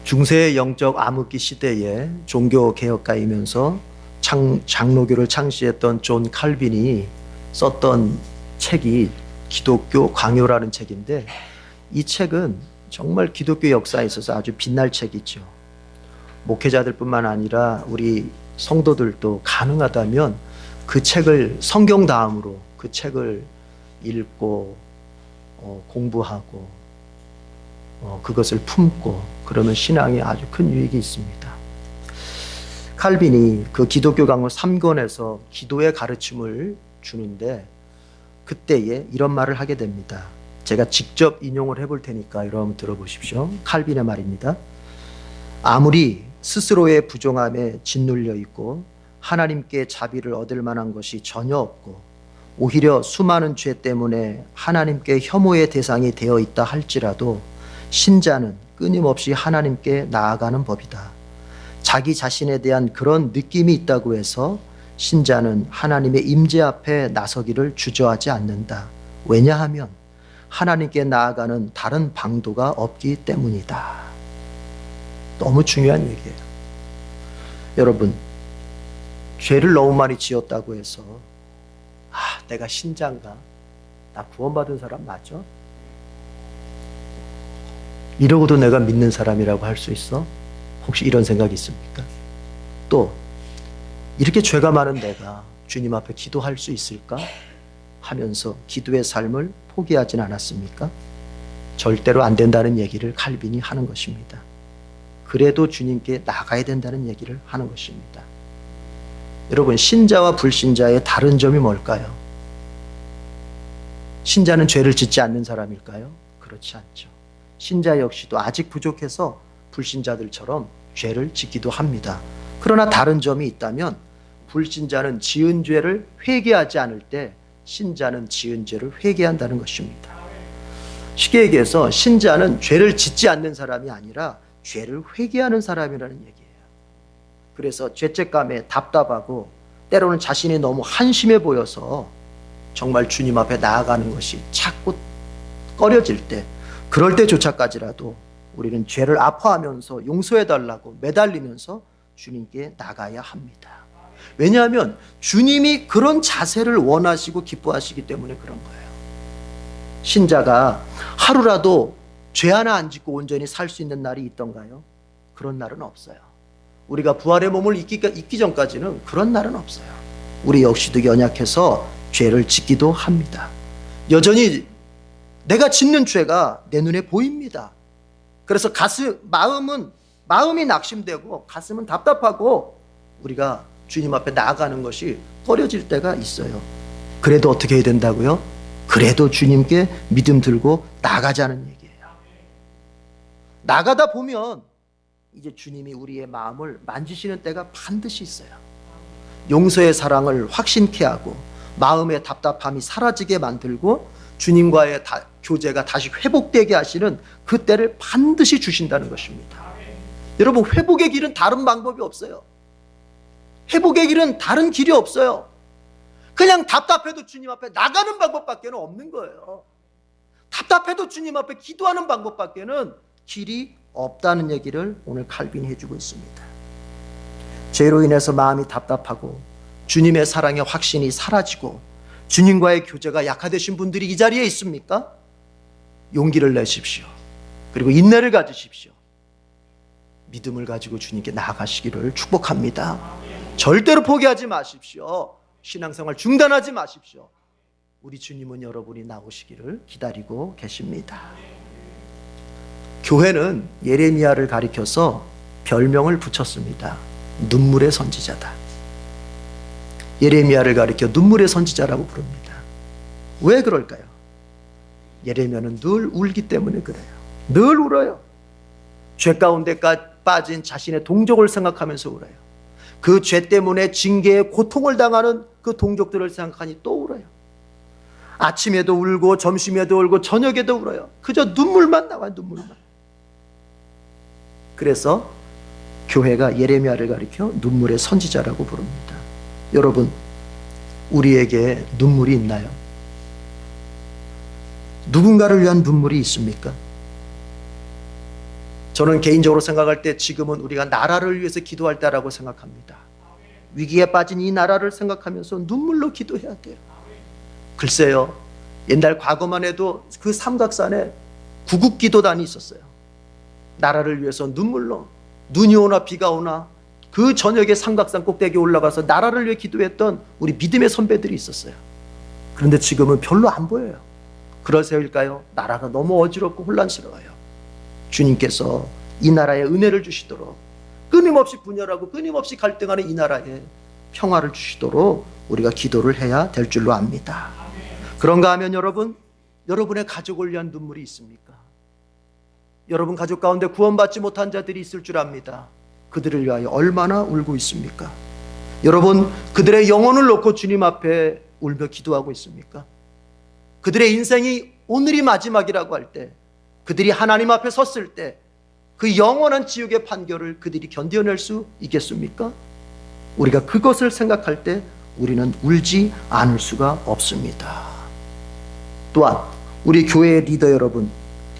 중세의 영적 암흑기 시대에 종교 개혁가이면서 장로교를 창시했던 존 칼빈이 썼던 책이 기독교 광요라는 책인데, 이 책은 정말 기독교 역사에 있어서 아주 빛날 책이죠. 목회자들뿐만 아니라 우리 성도들도 가능하다면 그 책을 성경 다음으로 그 책을 읽고 공부하고 그것을 품고 그러면 신앙에 아주 큰 유익이 있습니다. 칼빈이 그 기독교 강론 3권에서 기도의 가르침을 주는데, 그때에 이런 말을 하게 됩니다. 제가 직접 인용을 해볼 테니까 여러분 들어보십시오. 칼빈의 말입니다. 아무리 스스로의 부정함에 짓눌려 있고 하나님께 자비를 얻을 만한 것이 전혀 없고 오히려 수많은 죄 때문에 하나님께 혐오의 대상이 되어 있다 할지라도 신자는 끊임없이 하나님께 나아가는 법이다. 자기 자신에 대한 그런 느낌이 있다고 해서 신자는 하나님의 임재 앞에 나서기를 주저하지 않는다. 왜냐하면 하나님께 나아가는 다른 방도가 없기 때문이다. 너무 중요한 얘기예요. 여러분, 죄를 너무 많이 지었다고 해서 내가 신자인가? 나 구원받은 사람 맞아? 이러고도 내가 믿는 사람이라고 할 수 있어? 혹시 이런 생각이 있습니까? 또 이렇게 죄가 많은 내가 주님 앞에 기도할 수 있을까? 하면서 기도의 삶을 포기하진 않았습니까? 절대로 안 된다는 얘기를 칼빈이 하는 것입니다. 그래도 주님께 나가야 된다는 얘기를 하는 것입니다. 여러분, 신자와 불신자의 다른 점이 뭘까요? 신자는 죄를 짓지 않는 사람일까요? 그렇지 않죠. 신자 역시도 아직 부족해서 불신자들처럼 죄를 짓기도 합니다. 그러나 다른 점이 있다면, 불신자는 지은 죄를 회개하지 않을 때 신자는 지은 죄를 회개한다는 것입니다. 쉽게 얘기해서 신자는 죄를 짓지 않는 사람이 아니라 죄를 회개하는 사람이라는 얘기예요. 그래서 죄책감에 답답하고 때로는 자신이 너무 한심해 보여서 정말 주님 앞에 나아가는 것이 자꾸 꺼려질 때, 그럴 때조차까지라도 우리는 죄를 아파하면서 용서해달라고 매달리면서 주님께 나가야 합니다. 왜냐하면 주님이 그런 자세를 원하시고 기뻐하시기 때문에 그런 거예요. 신자가 하루라도 죄 하나 안 짓고 온전히 살 수 있는 날이 있던가요? 그런 날은 없어요. 우리가 부활의 몸을 잊기 전까지는 그런 날은 없어요. 우리 역시도 연약해서 죄를 짓기도 합니다. 여전히 내가 짓는 죄가 내 눈에 보입니다. 그래서 마음이 낙심되고 가슴은 답답하고 우리가 주님 앞에 나아가는 것이 꺼려질 때가 있어요. 그래도 어떻게 해야 된다고요? 그래도 주님께 믿음 들고 나가자는 얘기예요. 나가다 보면 이제 주님이 우리의 마음을 만지시는 때가 반드시 있어요. 용서의 사랑을 확신케 하고 마음의 답답함이 사라지게 만들고 주님과의 교제가 다시 회복되게 하시는 그 때를 반드시 주신다는 것입니다. 여러분, 회복의 길은 다른 방법이 없어요. 회복의 길은 다른 길이 없어요. 그냥 답답해도 주님 앞에 나가는 방법밖에 없는 거예요. 답답해도 주님 앞에 기도하는 방법밖에는 길이 없다는 얘기를 오늘 칼빈이 해주고 있습니다. 죄로 인해서 마음이 답답하고 주님의 사랑의 확신이 사라지고 주님과의 교제가 약화되신 분들이 이 자리에 있습니까? 용기를 내십시오. 그리고 인내를 가지십시오. 믿음을 가지고 주님께 나아가시기를 축복합니다. 절대로 포기하지 마십시오. 신앙생활 중단하지 마십시오. 우리 주님은 여러분이 나오시기를 기다리고 계십니다. 교회는 예레미야를 가리켜서 별명을 붙였습니다. 눈물의 선지자다. 예레미야를 가리켜 눈물의 선지자라고 부릅니다. 왜 그럴까요? 예레미야는 늘 울기 때문에 그래요. 늘 울어요. 죄 가운데 빠진 자신의 동족을 생각하면서 울어요. 그 죄 때문에 징계의 고통을 당하는 그 동족들을 생각하니 또 울어요. 아침에도 울고 점심에도 울고 저녁에도 울어요. 그저 눈물만 나와요. 눈물만. 그래서 교회가 예레미야를 가리켜 눈물의 선지자라고 부릅니다. 여러분, 우리에게 눈물이 있나요? 누군가를 위한 눈물이 있습니까? 저는 개인적으로 생각할 때 지금은 우리가 나라를 위해서 기도할 때라고 생각합니다. 위기에 빠진 이 나라를 생각하면서 눈물로 기도해야 돼요. 글쎄요, 옛날 과거만 해도 그 삼각산에 구국기도단이 있었어요. 나라를 위해서 눈물로, 눈이 오나 비가 오나 그 저녁에 삼각산 꼭대기에 올라가서 나라를 위해 기도했던 우리 믿음의 선배들이 있었어요. 그런데 지금은 별로 안 보여요. 그러세요일까요? 나라가 너무 어지럽고 혼란스러워요. 주님께서 이 나라에 은혜를 주시도록, 끊임없이 분열하고 끊임없이 갈등하는 이 나라에 평화를 주시도록 우리가 기도를 해야 될 줄로 압니다. 그런가 하면 여러분, 여러분의 가족을 위한 눈물이 있습니까? 여러분 가족 가운데 구원받지 못한 자들이 있을 줄 압니다. 그들을 위하여 얼마나 울고 있습니까? 여러분, 그들의 영혼을 놓고 주님 앞에 울며 기도하고 있습니까? 그들의 인생이 오늘이 마지막이라고 할 때, 그들이 하나님 앞에 섰을 때 그 영원한 지옥의 판결을 그들이 견뎌낼 수 있겠습니까? 우리가 그것을 생각할 때 우리는 울지 않을 수가 없습니다. 또한 우리 교회의 리더 여러분,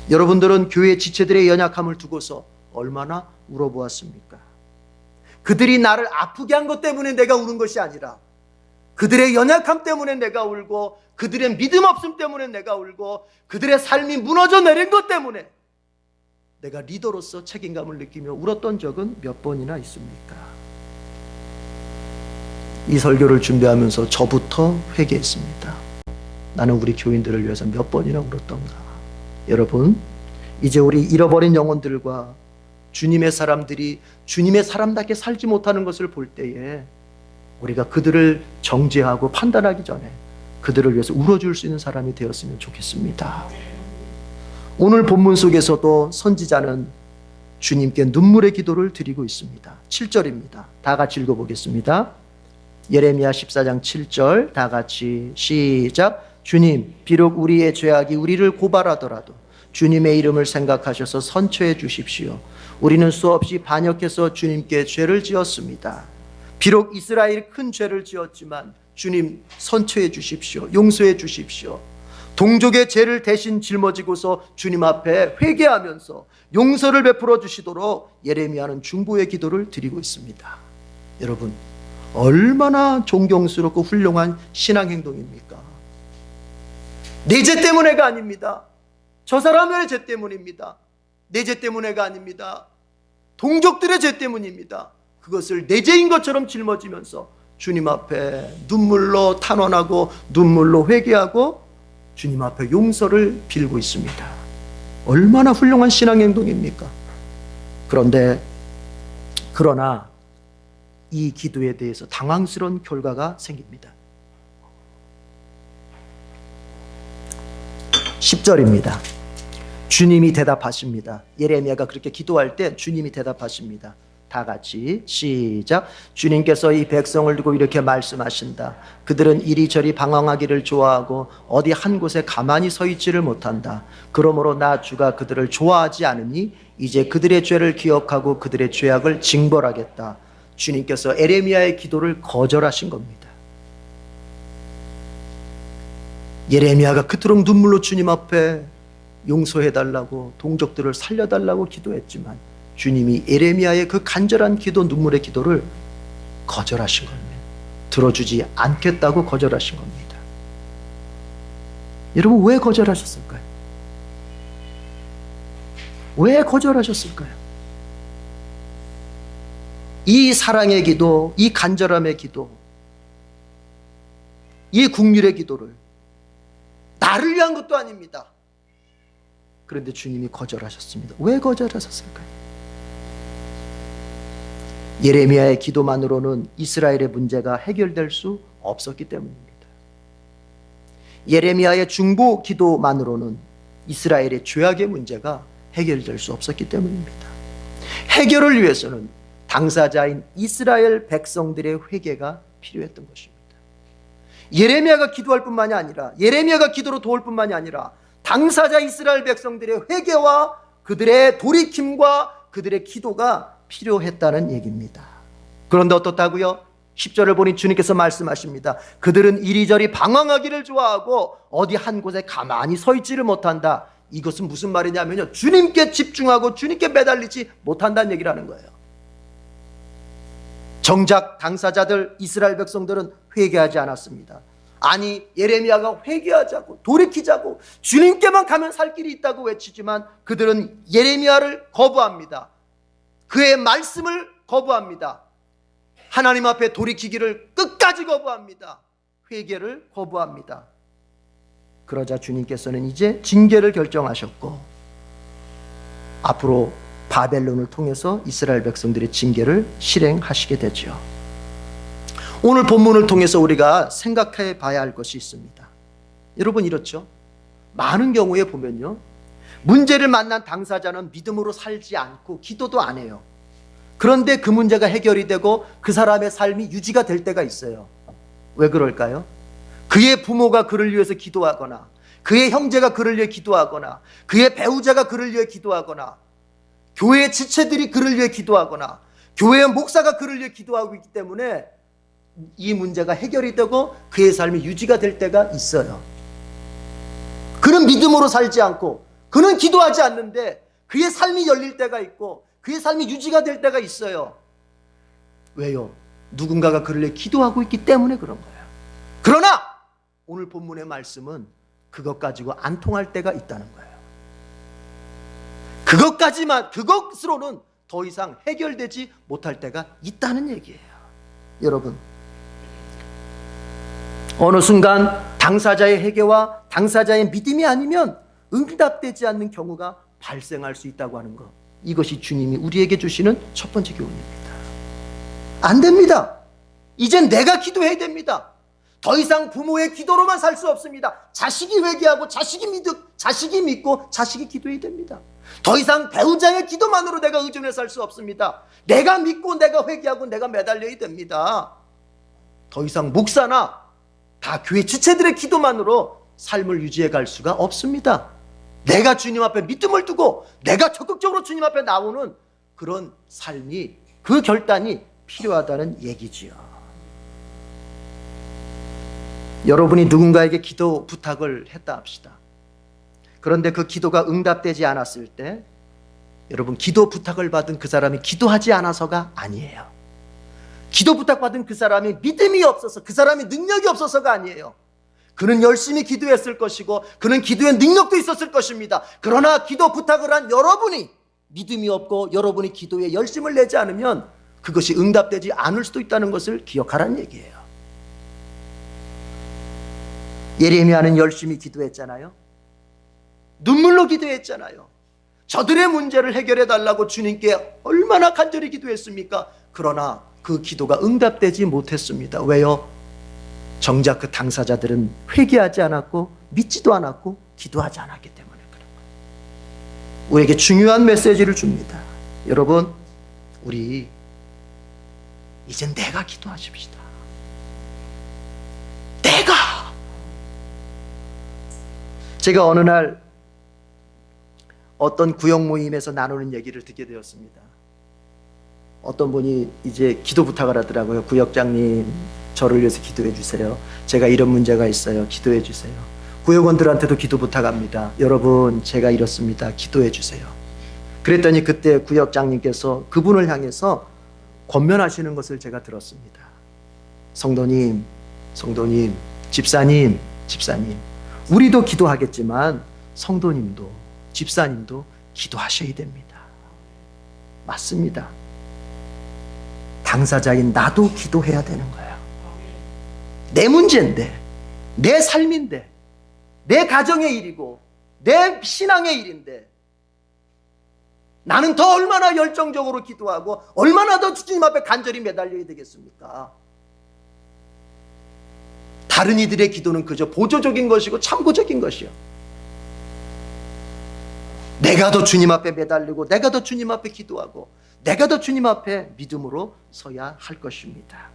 여러분들은 교회 지체들의 연약함을 두고서 얼마나 울어보았습니까? 그들이 나를 아프게 한 것 때문에 내가 우는 것이 아니라 그들의 연약함 때문에 내가 울고, 그들의 믿음 없음 때문에 내가 울고, 그들의 삶이 무너져 내린 것 때문에 내가 리더로서 책임감을 느끼며 울었던 적은 몇 번이나 있습니까? 이 설교를 준비하면서 저부터 회개했습니다. 나는 우리 교인들을 위해서 몇 번이나 울었던가. 여러분, 이제 우리 잃어버린 영혼들과 주님의 사람들이 주님의 사람답게 살지 못하는 것을 볼 때에 우리가 그들을 정죄하고 판단하기 전에 그들을 위해서 울어줄 수 있는 사람이 되었으면 좋겠습니다. 오늘 본문 속에서도 선지자는 주님께 눈물의 기도를 드리고 있습니다. 7절입니다. 다 같이 읽어보겠습니다. 예레미야 14장 7절 다 같이 시작. 주님, 비록 우리의 죄악이 우리를 고발하더라도 주님의 이름을 생각하셔서 선처해 주십시오. 우리는 수없이 반역해서 주님께 죄를 지었습니다. 비록 이스라엘이 큰 죄를 지었지만 주님 선처해 주십시오. 용서해 주십시오. 동족의 죄를 대신 짊어지고서 주님 앞에 회개하면서 용서를 베풀어 주시도록 예레미야는 중보의 기도를 드리고 있습니다. 여러분, 얼마나 존경스럽고 훌륭한 신앙 행동입니까? 내 죄 때문에가 아닙니다. 저 사람의 죄 때문입니다. 내 죄 때문에가 아닙니다. 동족들의 죄 때문입니다. 그것을 내 죄인 것처럼 짊어지면서 주님 앞에 눈물로 탄원하고 눈물로 회개하고 주님 앞에 용서를 빌고 있습니다. 얼마나 훌륭한 신앙 행동입니까? 그러나 이 기도에 대해서 당황스러운 결과가 생깁니다. 10절입니다. 주님이 대답하십니다. 예레미야가 그렇게 기도할 때 주님이 대답하십니다. 다 같이 시작. 주님께서 이 백성을 두고 이렇게 말씀하신다. 그들은 이리저리 방황하기를 좋아하고 어디 한 곳에 가만히 서 있지를 못한다. 그러므로 나 주가 그들을 좋아하지 않으니 이제 그들의 죄를 기억하고 그들의 죄악을 징벌하겠다. 주님께서 예레미야의 기도를 거절하신 겁니다. 예레미야가 그토록 눈물로 주님 앞에 용서해달라고, 동족들을 살려달라고 기도했지만 주님이 예레미야의 그 간절한 기도, 눈물의 기도를 거절하신 겁니다. 들어주지 않겠다고 거절하신 겁니다. 여러분, 왜 거절하셨을까요? 왜 거절하셨을까요? 이 사랑의 기도, 이 간절함의 기도, 이 국률의 기도를 나를 위한 것도 아닙니다. 그런데 주님이 거절하셨습니다. 왜 거절하셨을까요? 예레미야의 기도만으로는 이스라엘의 문제가 해결될 수 없었기 때문입니다. 예레미야의 중보 기도만으로는 이스라엘의 죄악의 문제가 해결될 수 없었기 때문입니다. 해결을 위해서는 당사자인 이스라엘 백성들의 회개가 필요했던 것입니다. 예레미야가 기도할 뿐만이 아니라, 예레미야가 기도로 도울 뿐만이 아니라 당사자 이스라엘 백성들의 회개와 그들의 돌이킴과 그들의 기도가 필요했다는 얘기입니다. 그런데 어떻다고요? 10절을 보니 주님께서 말씀하십니다. 그들은 이리저리 방황하기를 좋아하고 어디 한 곳에 가만히 서 있지를 못한다. 이것은 무슨 말이냐면요, 주님께 집중하고 주님께 매달리지 못한다는 얘기를 하는 거예요. 정작 당사자들 이스라엘 백성들은 회개하지 않았습니다. 아니, 예레미야가 회개하자고 돌이키자고 주님께만 가면 살 길이 있다고 외치지만 그들은 예레미야를 거부합니다. 그의 말씀을 거부합니다. 하나님 앞에 돌이키기를 끝까지 거부합니다. 회개를 거부합니다. 그러자 주님께서는 이제 징계를 결정하셨고 앞으로 바벨론을 통해서 이스라엘 백성들의 징계를 실행하시게 되죠. 오늘 본문을 통해서 우리가 생각해 봐야 할 것이 있습니다. 여러분, 이렇죠? 많은 경우에 보면요, 문제를 만난 당사자는 믿음으로 살지 않고 기도도 안 해요. 그런데 그 문제가 해결이 되고 그 사람의 삶이 유지가 될 때가 있어요. 왜 그럴까요? 그의 부모가 그를 위해서 기도하거나 그의 형제가 그를 위해 기도하거나 그의 배우자가 그를 위해 기도하거나 교회의 지체들이 그를 위해 기도하거나 교회의 목사가 그를 위해 기도하고 있기 때문에 이 문제가 해결이 되고 그의 삶이 유지가 될 때가 있어요. 그는 믿음으로 살지 않고 그는 기도하지 않는데 그의 삶이 열릴 때가 있고 그의 삶이 유지가 될 때가 있어요. 왜요? 누군가가 그를 위해 기도하고 있기 때문에 그런 거예요. 그러나 오늘 본문의 말씀은 그것 가지고 안 통할 때가 있다는 거예요. 그것으로는 더 이상 해결되지 못할 때가 있다는 얘기예요. 여러분, 어느 순간 당사자의 회개와 당사자의 믿음이 아니면 응답되지 않는 경우가 발생할 수 있다고 하는 것, 이것이 주님이 우리에게 주시는 첫 번째 교훈입니다. 안 됩니다. 이젠 내가 기도해야 됩니다. 더 이상 부모의 기도로만 살 수 없습니다. 자식이 회개하고 자식이 믿고 자식이 기도해야 됩니다. 더 이상 배우자의 기도만으로 내가 의존해 살 수 없습니다. 내가 믿고 내가 회개하고 내가 매달려야 됩니다. 더 이상 목사나 다 교회 지체들의 기도만으로 삶을 유지해 갈 수가 없습니다. 내가 주님 앞에 믿음을 두고 내가 적극적으로 주님 앞에 나오는 그런 삶이, 그 결단이 필요하다는 얘기지요. 여러분이 누군가에게 기도 부탁을 했다 합시다. 그런데 그 기도가 응답되지 않았을 때 여러분, 기도 부탁을 받은 그 사람이 기도하지 않아서가 아니에요. 기도 부탁받은 그 사람이 믿음이 없어서, 그 사람이 능력이 없어서가 아니에요. 그는 열심히 기도했을 것이고 그는 기도의 능력도 있었을 것입니다. 그러나 기도 부탁을 한 여러분이 믿음이 없고 여러분이 기도에 열심을 내지 않으면 그것이 응답되지 않을 수도 있다는 것을 기억하라는 얘기예요. 예레미야는 열심히 기도했잖아요. 눈물로 기도했잖아요. 저들의 문제를 해결해 달라고 주님께 얼마나 간절히 기도했습니까? 그러나 그 기도가 응답되지 못했습니다. 왜요? 정작 그 당사자들은 회개하지 않았고 믿지도 않았고 기도하지 않았기 때문에 그런 거예요. 우리에게 중요한 메시지를 줍니다. 여러분, 우리 이젠 내가 기도하십시다. 내가. 제가 어느 날 어떤 구역 모임에서 나누는 얘기를 듣게 되었습니다. 어떤 분이 이제 기도 부탁을 하더라고요. 구역장님, 저를 위해서 기도해 주세요. 제가 이런 문제가 있어요. 기도해 주세요. 구역원들한테도 기도 부탁합니다. 여러분, 제가 이렇습니다. 기도해 주세요. 그랬더니 그때 구역장님께서 그분을 향해서 권면하시는 것을 제가 들었습니다. 성도님, 집사님, 우리도 기도하겠지만 성도님도 집사님도 기도하셔야 됩니다. 맞습니다. 당사자인 나도 기도해야 되는 거예요. 내 문제인데, 내 삶인데, 내 가정의 일이고 내 신앙의 일인데 나는 더 얼마나 열정적으로 기도하고 얼마나 더 주님 앞에 간절히 매달려야 되겠습니까? 다른 이들의 기도는 그저 보조적인 것이고 참고적인 것이요. 내가 더 주님 앞에 매달리고 내가 더 주님 앞에 기도하고 내가 더 주님 앞에 믿음으로 서야 할 것입니다.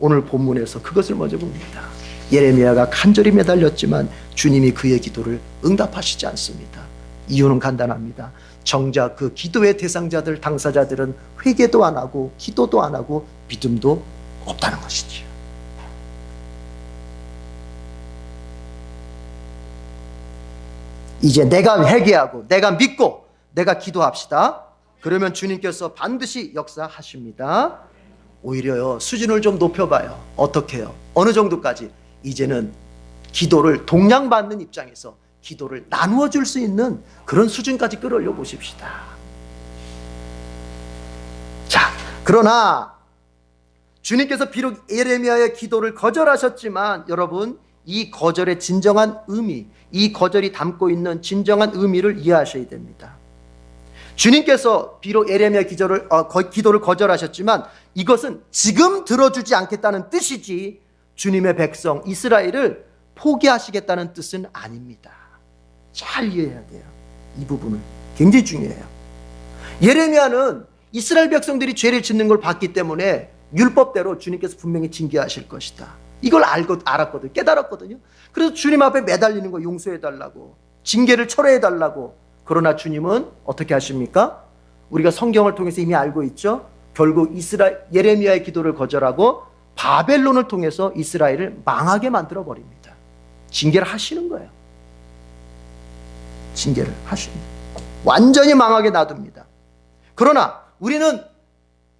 오늘 본문에서 그것을 먼저 봅니다. 예레미야가 간절히 매달렸지만 주님이 그의 기도를 응답하시지 않습니다. 이유는 간단합니다. 정작 그 기도의 대상자들, 당사자들은 회개도 안 하고 기도도 안 하고 믿음도 없다는 것이지요. 이제 내가 회개하고 내가 믿고 내가 기도합시다. 그러면 주님께서 반드시 역사하십니다. 오히려요, 수준을 좀 높여봐요. 어떻게 해요? 어느 정도까지? 이제는 기도를 동량받는 입장에서 기도를 나누어 줄 수 있는 그런 수준까지 끌어올려 보십시다. 자, 그러나 주님께서 비록 예레미야의 기도를 거절하셨지만 여러분, 이 거절의 진정한 의미, 이 거절이 담고 있는 진정한 의미를 이해하셔야 됩니다. 주님께서 비록 예레미야 기도를 거절하셨지만 이것은 지금 들어주지 않겠다는 뜻이지 주님의 백성 이스라엘을 포기하시겠다는 뜻은 아닙니다. 잘 이해해야 돼요. 이 부분은 굉장히 중요해요. 예레미야는 이스라엘 백성들이 죄를 짓는 걸 봤기 때문에 율법대로 주님께서 분명히 징계하실 것이다, 이걸 알았거든요. 깨달았거든요. 그래서 주님 앞에 매달리는 거 용서해달라고, 징계를 철회해달라고. 그러나 주님은 어떻게 하십니까? 우리가 성경을 통해서 이미 알고 있죠. 결국 예레미야의 기도를 거절하고 바벨론을 통해서 이스라엘을 망하게 만들어 버립니다. 징계를 하시는 거예요. 징계를 하십니다. 완전히 망하게 놔둡니다. 그러나 우리는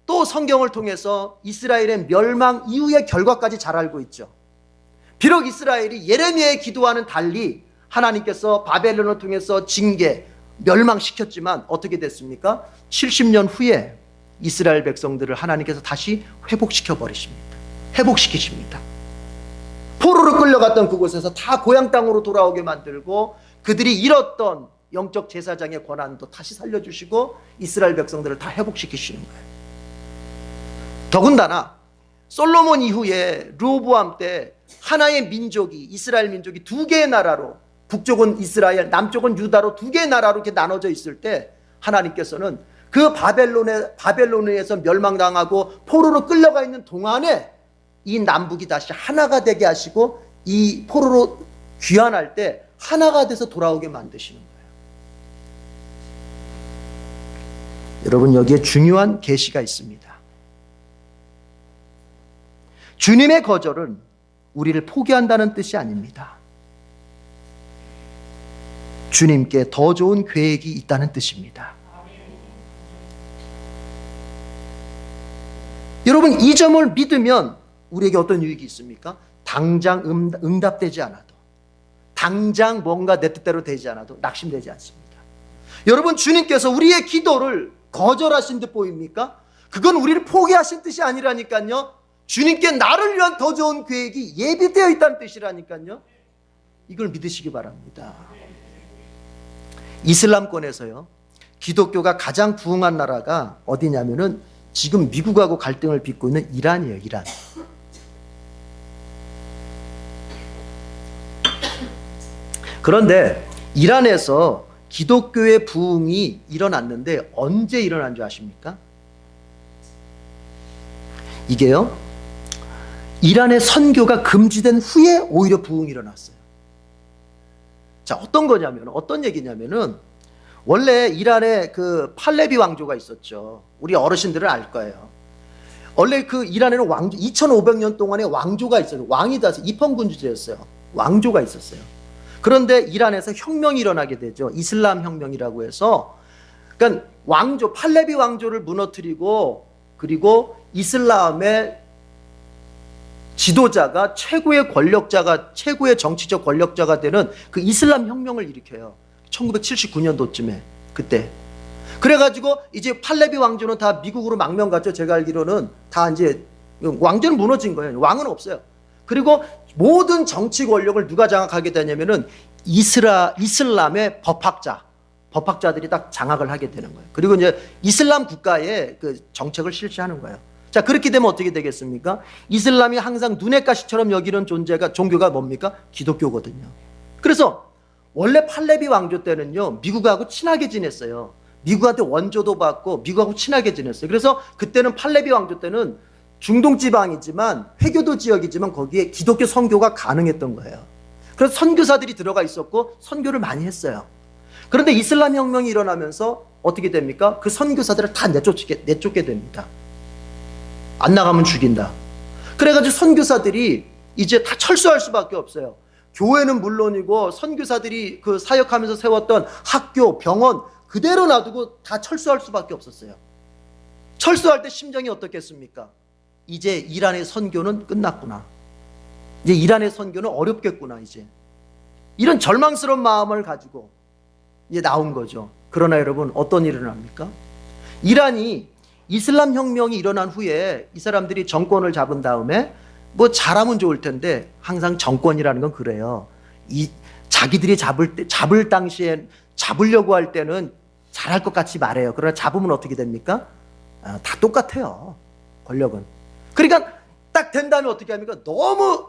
또 성경을 통해서 이스라엘의 멸망 이후의 결과까지 잘 알고 있죠. 비록 이스라엘이 예레미야의 기도와는 달리 하나님께서 바벨론을 통해서 징계, 멸망시켰지만 어떻게 됐습니까? 70년 후에 이스라엘 백성들을 하나님께서 다시 회복시켜 버리십니다. 회복시키십니다. 포로로 끌려갔던 그곳에서 다 고향 땅으로 돌아오게 만들고 그들이 잃었던 영적 제사장의 권한도 다시 살려주시고 이스라엘 백성들을 다 회복시키시는 거예요. 더군다나 솔로몬 이후에 르호보암 때 하나의 민족이, 이스라엘 민족이 두 개의 나라로, 북쪽은 이스라엘, 남쪽은 유다로 두 개의 나라로 이렇게 나눠져 있을 때 하나님께서는 그 바벨론에서 멸망당하고 포로로 끌려가 있는 동안에 이 남북이 다시 하나가 되게 하시고 이 포로로 귀환할 때 하나가 돼서 돌아오게 만드시는 거예요. 여러분, 여기에 중요한 계시가 있습니다. 주님의 거절은 우리를 포기한다는 뜻이 아닙니다. 주님께 더 좋은 계획이 있다는 뜻입니다. 여러분, 이 점을 믿으면 우리에게 어떤 유익이 있습니까? 당장 응답되지 않아도, 당장 뭔가 내 뜻대로 되지 않아도 낙심되지 않습니다. 여러분, 주님께서 우리의 기도를 거절하신 듯 보입니까? 그건 우리를 포기하신 뜻이 아니라니까요. 주님께 나를 위한 더 좋은 계획이 예비되어 있다는 뜻이라니까요. 이걸 믿으시기 바랍니다. 이슬람권에서요, 기독교가 가장 부흥한 나라가 어디냐면은 지금 미국하고 갈등을 빚고 있는 이란이에요. 이란. 그런데 이란에서 기독교의 부흥이 일어났는데 언제 일어난 줄 아십니까? 이게요, 이란의 선교가 금지된 후에 오히려 부흥이 일어났어요. 자, 어떤 얘기냐면은 원래 이란에 그 팔레비 왕조가 있었죠. 우리 어르신들은 알 거예요. 원래 그 이란에는 2500년 동안의 왕조가 있어요. 왕이 다스 입헌군주제였어요. 왕조가 있었어요. 그런데 이란에서 혁명이 일어나게 되죠. 이슬람 혁명이라고 해서, 그러니까 왕조, 팔레비 왕조를 무너뜨리고, 그리고 이슬람의 지도자가 최고의 권력자가, 최고의 정치적 권력자가 되는 그 이슬람 혁명을 일으켜요. 1979년도쯤에 그때. 그래가지고 이제 팔레비 왕조는 다 미국으로 망명 갔죠. 제가 알기로는 다 이제 왕조는 무너진 거예요. 왕은 없어요. 그리고 모든 정치 권력을 누가 장악하게 되냐면은 이슬람의 법학자들이 딱 장악을 하게 되는 거예요. 그리고 이제 이슬람 국가의 그 정책을 실시하는 거예요. 자, 그렇게 되면 어떻게 되겠습니까? 이슬람이 항상 눈의 가시처럼 여기는 종교가 뭡니까? 기독교거든요. 그래서 원래 팔레비 왕조 때는요, 미국하고 친하게 지냈어요. 미국한테 원조도 받고 미국하고 친하게 지냈어요. 그래서 그때는 팔레비 왕조 때는 중동 지방이지만, 회교도 지역이지만 거기에 기독교 선교가 가능했던 거예요. 그래서 선교사들이 들어가 있었고 선교를 많이 했어요. 그런데 이슬람 혁명이 일어나면서 어떻게 됩니까? 그 선교사들을 다 내쫓게 됩니다. 안 나가면 죽인다. 그래가지고 선교사들이 이제 다 철수할 수밖에 없어요. 교회는 물론이고 선교사들이 그 사역하면서 세웠던 학교, 병원 그대로 놔두고 다 철수할 수밖에 없었어요. 철수할 때 심정이 어떻겠습니까? 이제 이란의 선교는 끝났구나. 이제 이란의 선교는 어렵겠구나. 이제 이런 절망스러운 마음을 가지고 이제 나온 거죠. 그러나 여러분, 어떤 일이 일어납니까? 이란이 이슬람 혁명이 일어난 후에 이 사람들이 정권을 잡은 다음에 뭐 잘하면 좋을 텐데, 항상 정권이라는 건 그래요. 자기들이 잡을 당시에 잡으려고 할 때는 잘할 것 같이 말해요. 그러나 잡으면 어떻게 됩니까? 다 똑같아요, 권력은. 그러니까 딱 된 다음에 어떻게 합니까? 너무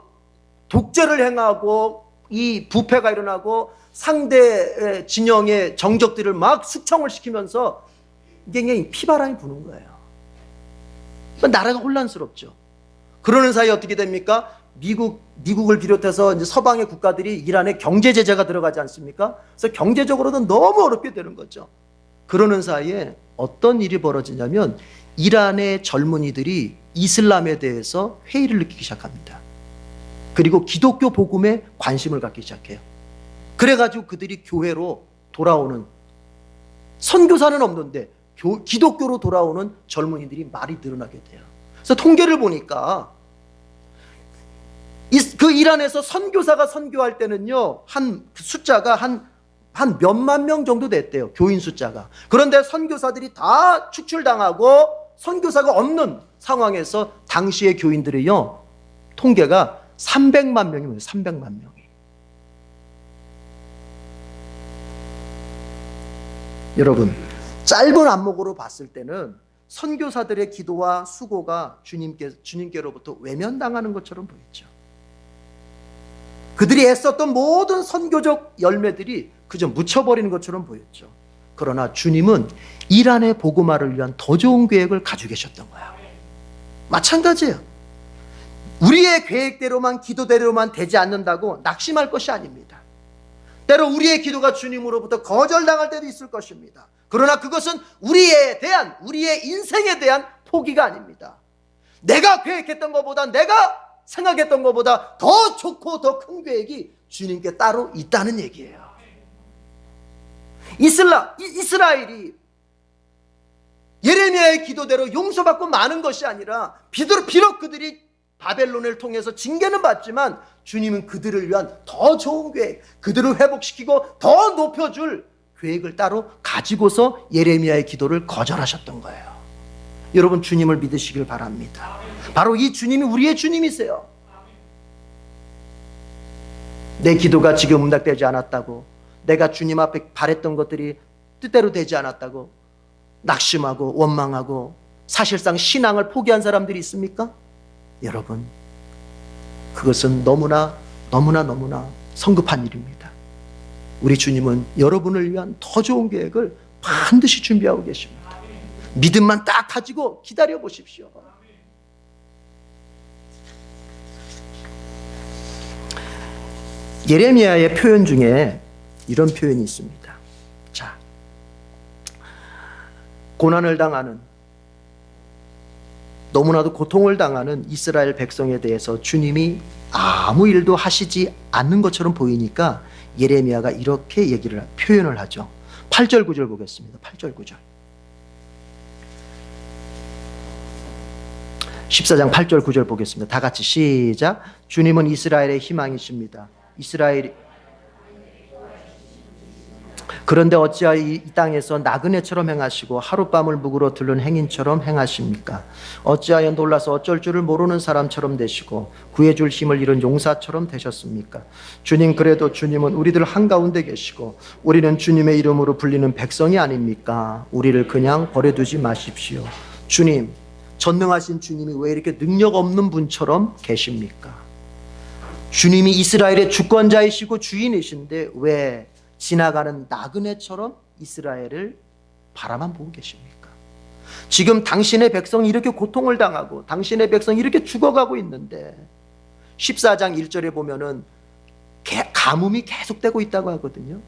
독재를 행하고 이 부패가 일어나고 상대 진영의 정적들을 막 숙청을 시키면서 이게 그냥 피바람이 부는 거예요. 나라가 혼란스럽죠. 그러는 사이에 어떻게 됩니까? 미국을 비롯해서 이제 서방의 국가들이 이란에 경제 제재가 들어가지 않습니까? 그래서 경제적으로도 너무 어렵게 되는 거죠. 그러는 사이에 어떤 일이 벌어지냐면, 이란의 젊은이들이 이슬람에 대해서 회의를 느끼기 시작합니다. 그리고 기독교 복음에 관심을 갖기 시작해요. 그래가지고 그들이 교회로 돌아오는, 선교사는 없는데 기독교로 돌아오는 젊은이들이 많이 늘어나게 돼요. 그래서 통계를 보니까 그 이란에서 선교사가 선교할 때는요, 그 숫자가 한 몇만 명 정도 됐대요, 교인 숫자가. 그런데 선교사들이 다 축출당하고 선교사가 없는 상황에서 당시의 교인들이요, 통계가 300만 명이에요. 300만 명이. 여러분, 짧은 안목으로 봤을 때는 선교사들의 기도와 수고가 주님께로부터 외면당하는 것처럼 보이죠. 그들이 애썼던 모든 선교적 열매들이 그저 묻혀버리는 것처럼 보였죠. 그러나 주님은 이란의 복음화를 위한 더 좋은 계획을 가지고 계셨던 거예요. 마찬가지예요. 우리의 계획대로만, 기도대로만 되지 않는다고 낙심할 것이 아닙니다. 때로 우리의 기도가 주님으로부터 거절당할 때도 있을 것입니다. 그러나 그것은 우리의 인생에 대한 포기가 아닙니다. 내가 계획했던 것보다, 내가 생각했던 것보다 더 좋고 더 큰 계획이 주님께 따로 있다는 얘기예요. 이스라엘이 예레미야의 기도대로 용서받고 마는 것이 아니라, 비록 그들이 바벨론을 통해서 징계는 받지만 주님은 그들을 위한 더 좋은 계획, 그들을 회복시키고 더 높여줄 계획을 따로 가지고서 예레미야의 기도를 거절하셨던 거예요. 여러분, 주님을 믿으시길 바랍니다. 바로 이 주님이 우리의 주님이세요. 내 기도가 지금 응답되지 않았다고, 내가 주님 앞에 바랬던 것들이 뜻대로 되지 않았다고 낙심하고 원망하고 사실상 신앙을 포기한 사람들이 있습니까? 여러분, 그것은 너무나 성급한 일입니다. 우리 주님은 여러분을 위한 더 좋은 계획을 반드시 준비하고 계십니다. 믿음만 딱 가지고 기다려 보십시오. 예레미야의 표현 중에 이런 표현이 있습니다. 자, 고난을 당하는, 너무나도 고통을 당하는 이스라엘 백성에 대해서 주님이 아무 일도 하시지 않는 것처럼 보이니까 예레미야가 이렇게 표현을 하죠. 8절 9절 보겠습니다. 8절 9절. 14장 8절 9절 보겠습니다. 다 같이 시작. 주님은 이스라엘의 희망이십니다. 그런데 어찌하여 이 땅에서 나그네처럼 행하시고 하룻밤을 묵으러 들른 행인처럼 행하십니까? 어찌하여 놀라서 어쩔 줄을 모르는 사람처럼 되시고 구해줄 힘을 잃은 용사처럼 되셨습니까? 주님, 그래도 주님은 우리들 한가운데 계시고 우리는 주님의 이름으로 불리는 백성이 아닙니까? 우리를 그냥 버려두지 마십시오. 주님, 전능하신 주님이 왜 이렇게 능력 없는 분처럼 계십니까? 주님이 이스라엘의 주권자이시고 주인이신데 왜 지나가는 나그네처럼 이스라엘을 바라만 보고 계십니까? 지금 당신의 백성이 이렇게 고통을 당하고 당신의 백성이 이렇게 죽어가고 있는데 14장 1절에 보면은 가뭄이 계속되고 있다고 하거든요.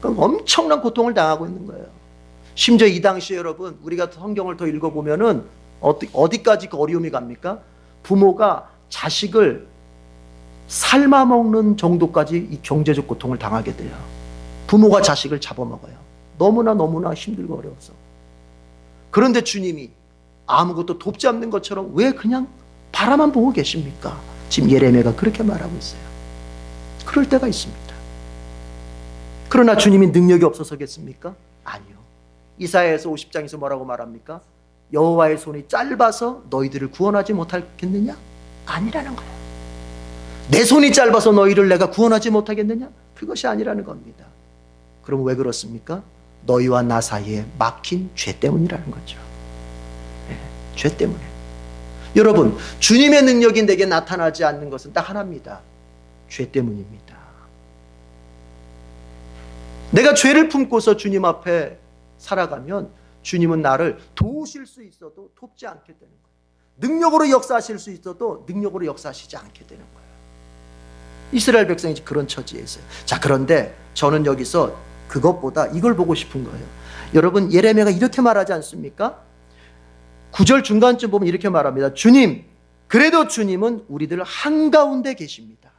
그러니까 엄청난 고통을 당하고 있는 거예요. 심지어 이 당시에 여러분, 우리가 성경을 더 읽어보면은 어디까지 그 어려움이 갑니까? 부모가 자식을 삶아먹는 정도까지 이 경제적 고통을 당하게 돼요. 부모가 자식을 잡아먹어요. 너무나 힘들고 어려워서. 그런데 주님이 아무것도 돕지 않는 것처럼 왜 그냥 바라만 보고 계십니까? 지금 예레미야가 그렇게 말하고 있어요. 그럴 때가 있습니다. 그러나 주님이 능력이 없어서겠습니까? 아니요. 이사야에서 50장에서 뭐라고 말합니까? 여호와의 손이 짧아서 너희들을 구원하지 못하겠느냐? 아니라는 거예요. 내 손이 짧아서 너희를 내가 구원하지 못하겠느냐? 그것이 아니라는 겁니다. 그럼 왜 그렇습니까? 너희와 나 사이에 막힌 죄 때문이라는 거죠. 네, 죄 때문에. 여러분, 주님의 능력이 내게 나타나지 않는 것은 딱 하나입니다. 죄 때문입니다. 내가 죄를 품고서 주님 앞에 살아가면 주님은 나를 도우실 수 있어도 돕지 않게 되는 거예요. 능력으로 역사하실 수 있어도 능력으로 역사하시지 않게 되는 거예요. 이스라엘 백성이 그런 처지에 있어요. 자, 그런데 저는 여기서 그것보다 이걸 보고 싶은 거예요. 여러분, 예레미야가 이렇게 말하지 않습니까? 9절 중간쯤 보면 이렇게 말합니다. 주님, 그래도 주님은 우리들 한가운데 계십니다.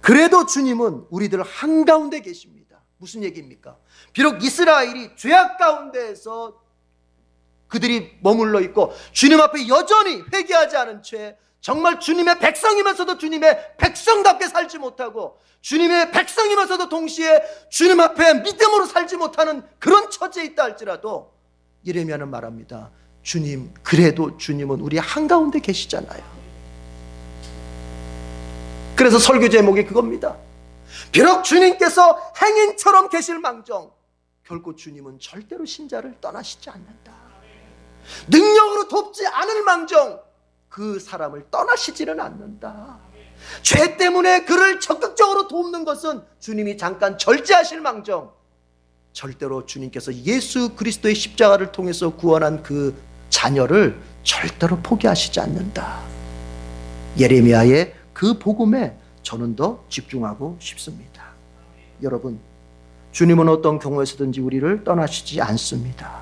그래도 주님은 우리들 한가운데 계십니다. 무슨 얘기입니까? 비록 이스라엘이 죄악 가운데에서 그들이 머물러 있고 주님 앞에 여전히 회개하지 않은 채 정말 주님의 백성이면서도 주님의 백성답게 살지 못하고 주님의 백성이면서도 동시에 주님 앞에 믿음으로 살지 못하는 그런 처지에 있다 할지라도 예레미야는 말합니다. 주님, 그래도 주님은 우리 한가운데 계시잖아요. 그래서 설교 제목이 그겁니다. 비록 주님께서 행인처럼 계실 망정 결코 주님은 절대로 신자를 떠나시지 않는다. 능력으로 돕지 않을 망정 그 사람을 떠나시지는 않는다. 죄 때문에 그를 적극적으로 돕는 것은 주님이 잠깐 절제하실 망정 절대로 주님께서 예수 그리스도의 십자가를 통해서 구원한 그 자녀를 절대로 포기하시지 않는다. 예레미야의 그 복음에 저는 더 집중하고 싶습니다. 여러분, 주님은 어떤 경우에서든지 우리를 떠나시지 않습니다.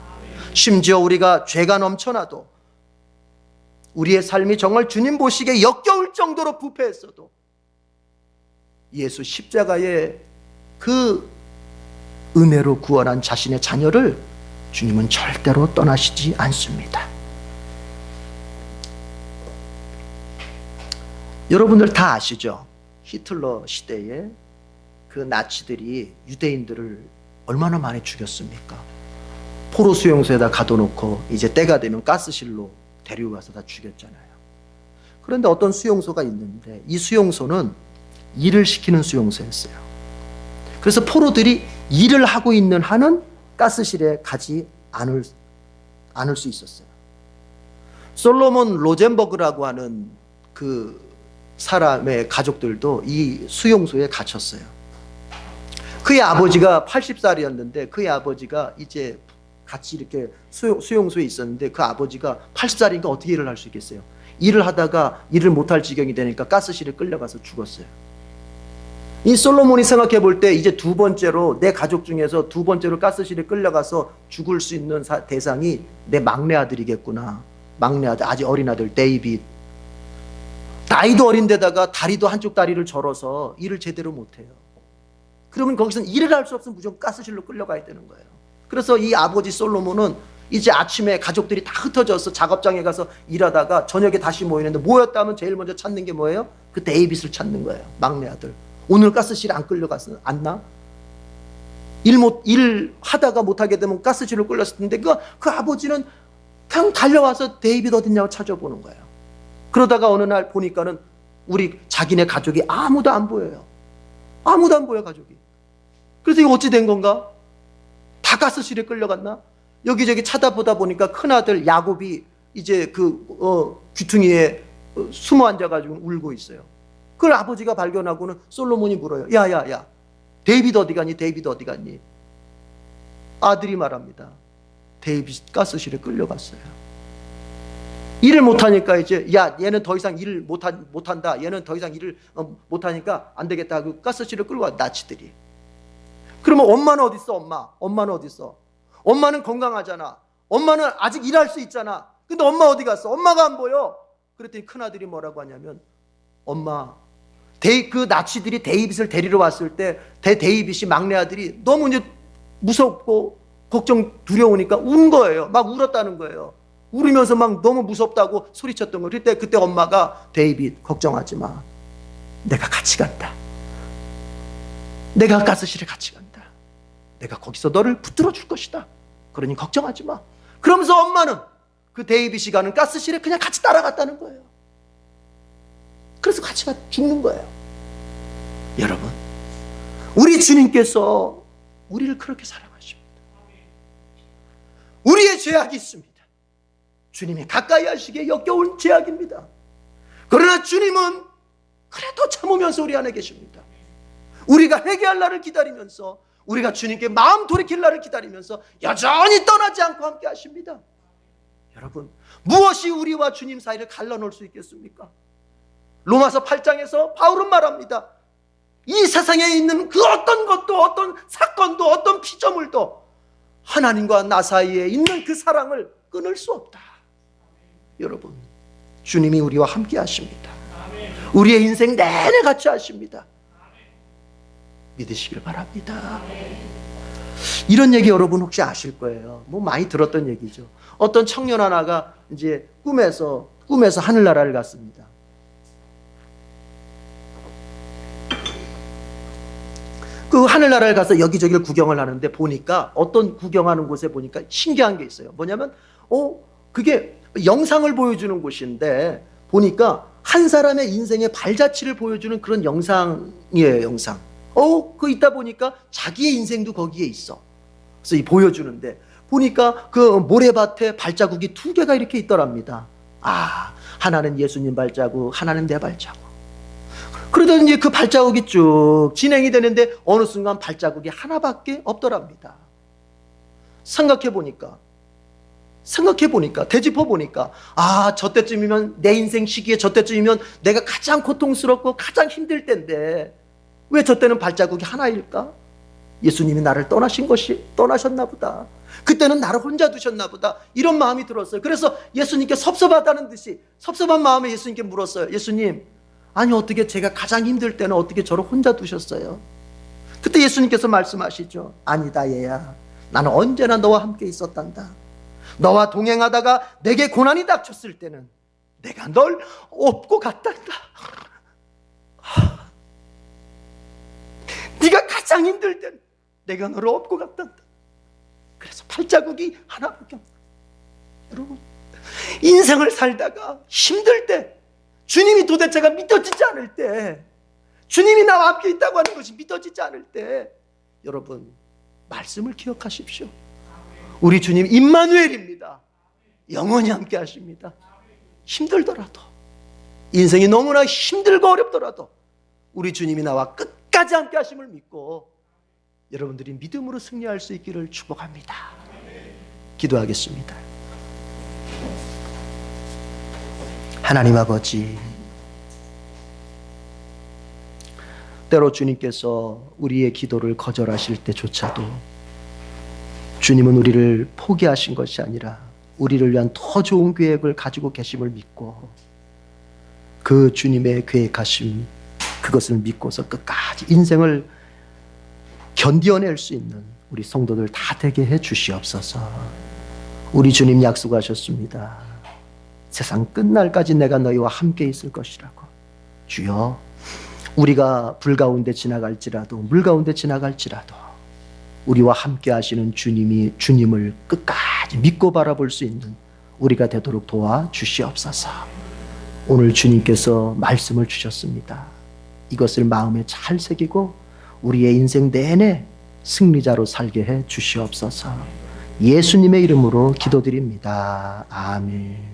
심지어 우리가 죄가 넘쳐나도 우리의 삶이 정말 주님 보시기에 역겨울 정도로 부패했어도 예수 십자가의 그 은혜로 구원한 자신의 자녀를 주님은 절대로 떠나시지 않습니다. 여러분들 다 아시죠? 히틀러 시대에 그 나치들이 유대인들을 얼마나 많이 죽였습니까? 포로 수용소에다 가둬놓고 이제 때가 되면 가스실로 데리고 가서 다 죽였잖아요. 그런데 어떤 수용소가 있는데 이 수용소는 일을 시키는 수용소였어요. 그래서 포로들이 일을 하고 있는 한은 가스실에 가지 않을 수 있었어요. 솔로몬 로젠버그라고 하는 그 사람의 가족들도 이 수용소에 갇혔어요. 그의 아버지가 80살이었는데 그의 아버지가 이제 같이 이렇게 수용소에 있었는데 그 아버지가 80살이니까 어떻게 일을 할 수 있겠어요? 일을 하다가 일을 못할 지경이 되니까 가스실에 끌려가서 죽었어요. 이 솔로몬이 생각해 볼 때 이제 두 번째로 내 가족 중에서 두 번째로 가스실에 끌려가서 죽을 수 있는 대상이 내 막내 아들이겠구나. 막내 아들, 아직 어린 아들 데이빗. 나이도 어린데다가 다리도 한쪽 다리를 절어서 일을 제대로 못해요. 그러면 거기서는 일을 할 수 없으면 무조건 가스실로 끌려가야 되는 거예요. 그래서 이 아버지 솔로몬은 이제 아침에 가족들이 다 흩어져서 작업장에 가서 일하다가 저녁에 다시 모이는데 모였다면 제일 먼저 찾는 게 뭐예요? 그 데이빗을 찾는 거예요. 막내 아들. 오늘 가스실에 안 끌려갔어? 않나? 일 하다가 못하게 되면 가스실로 끌렸을 텐데 그 아버지는 그냥 달려와서 데이빗 어딨냐고 찾아보는 거예요. 그러다가 어느 날 보니까는 우리 자기네 가족이 아무도 안 보여요. 아무도 안 보여 가족이. 그래서 이거 어찌 된 건가? 다 가스실에 끌려갔나? 여기저기 찾아보다 보니까 큰아들 야곱이 이제 귀퉁이에 숨어 앉아가지고 울고 있어요. 그걸 아버지가 발견하고는 솔로몬이 물어요. 야 데이빗 어디 갔니? 데이빗 어디 갔니? 아들이 말합니다. 데이빗 가스실에 끌려갔어요. 일을 못하니까 이제 얘는 더 이상 일을 못한다. 얘는 더 이상 일을 못하니까 안 되겠다 하고 가스실에 끌고 와 나치들이. 그러면 엄마는 어디 있어? 엄마는 어디 있어? 엄마는 건강하잖아. 엄마는 아직 일할 수 있잖아. 근데 엄마 어디 갔어? 엄마가 안 보여. 그랬더니 큰아들이 뭐라고 하냐면 엄마, 그 나치들이 데이빗을 데리러 왔을 때 데이빗이 막내 아들이 너무 이제 무섭고 걱정 두려우니까 운 거예요. 막 울었다는 거예요. 울으면서 막 너무 무섭다고 소리쳤던 거예요. 그때 엄마가 데이빗 걱정하지 마. 내가 같이 간다. 내가 가스실에 같이 간다. 내가 거기서 너를 붙들어 줄 것이다. 그러니 걱정하지 마. 그러면서 엄마는 그 데이빗이 가는 가스실에 그냥 같이 따라갔다는 거예요. 그래서 같이 죽는 거예요. 여러분, 우리 주님께서 우리를 그렇게 사랑하십니다. 우리의 죄악이 있습니다. 주님이 가까이 하시기에 역겨운 죄악입니다. 그러나 주님은 그래도 참으면서 우리 안에 계십니다. 우리가 회개할 날을 기다리면서, 우리가 주님께 마음 돌이킬 날을 기다리면서 여전히 떠나지 않고 함께 하십니다. 여러분, 무엇이 우리와 주님 사이를 갈라놓을 수 있겠습니까? 로마서 8장에서 바울은 말합니다. 이 세상에 있는 그 어떤 것도, 어떤 사건도, 어떤 피조물도 하나님과 나 사이에 있는 그 사랑을 끊을 수 없다. 여러분, 주님이 우리와 함께 하십니다. 우리의 인생 내내 같이 하십니다. 믿으시길 바랍니다. 이런 얘기 여러분 혹시 아실 거예요. 뭐 많이 들었던 얘기죠. 어떤 청년 하나가 이제 꿈에서 하늘나라를 갔습니다. 그 하늘나라를 가서 여기저기를 구경을 하는데 보니까, 어떤 구경하는 곳에 보니까 신기한 게 있어요. 뭐냐면 그게 영상을 보여주는 곳인데, 보니까 한 사람의 인생의 발자취를 보여주는 그런 영상이에요. 영상. 그 있다 보니까 자기의 인생도 거기에 있어. 그래서 이 보여주는데 보니까 그 모래밭에 발자국이 2개가 이렇게 있더랍니다. 하나는 예수님 발자국, 하나는 내 발자국. 그러더니 이제 그 발자국이 쭉 진행이 되는데 어느 순간 발자국이 하나밖에 없더랍니다. 생각해 보니까, 되짚어 보니까, 저때쯤이면, 내 인생 시기에 저때쯤이면 내가 가장 고통스럽고 가장 힘들 때인데 왜 저때는 발자국이 하나일까? 예수님이 나를 떠나셨나 보다. 그때는 나를 혼자 두셨나 보다. 이런 마음이 들었어요. 그래서 예수님께 섭섭하다는 듯이, 섭섭한 마음에 예수님께 물었어요. 예수님, 아니 어떻게 제가 가장 힘들 때는 어떻게 저를 혼자 두셨어요? 그때 예수님께서 말씀하시죠. 아니다 얘야, 나는 언제나 너와 함께 있었단다. 너와 동행하다가 내게 고난이 닥쳤을 때는 내가 널 업고 갔단다. 네가 가장 힘들 때는 내가 너를 업고 갔단다. 그래서 발자국이 하나밖에 없다. 여러분, 인생을 살다가 힘들 때, 주님이 도대체가 믿어지지 않을 때, 주님이 나와 함께 있다고 하는 것이 믿어지지 않을 때, 여러분 말씀을 기억하십시오. 우리 주님 임마누엘입니다. 영원히 함께 하십니다. 힘들더라도, 인생이 너무나 힘들고 어렵더라도 우리 주님이 나와 끝까지 함께 하심을 믿고 여러분들이 믿음으로 승리할 수 있기를 축복합니다. 기도하겠습니다. 하나님 아버지, 때로 주님께서 우리의 기도를 거절하실 때조차도 주님은 우리를 포기하신 것이 아니라 우리를 위한 더 좋은 계획을 가지고 계심을 믿고, 그 주님의 계획하심, 그것을 믿고서 끝까지 인생을 견디어낼 수 있는 우리 성도들 다 되게 해 주시옵소서. 우리 주님 약속하셨습니다. 세상 끝날까지 내가 너희와 함께 있을 것이라고. 주여, 우리가 불 가운데 지나갈지라도, 물 가운데 지나갈지라도 우리와 함께 하시는 주님을 끝까지 믿고 바라볼 수 있는 우리가 되도록 도와주시옵소서. 오늘 주님께서 말씀을 주셨습니다. 이것을 마음에 잘 새기고 우리의 인생 내내 승리자로 살게 해 주시옵소서. 예수님의 이름으로 기도드립니다. 아멘.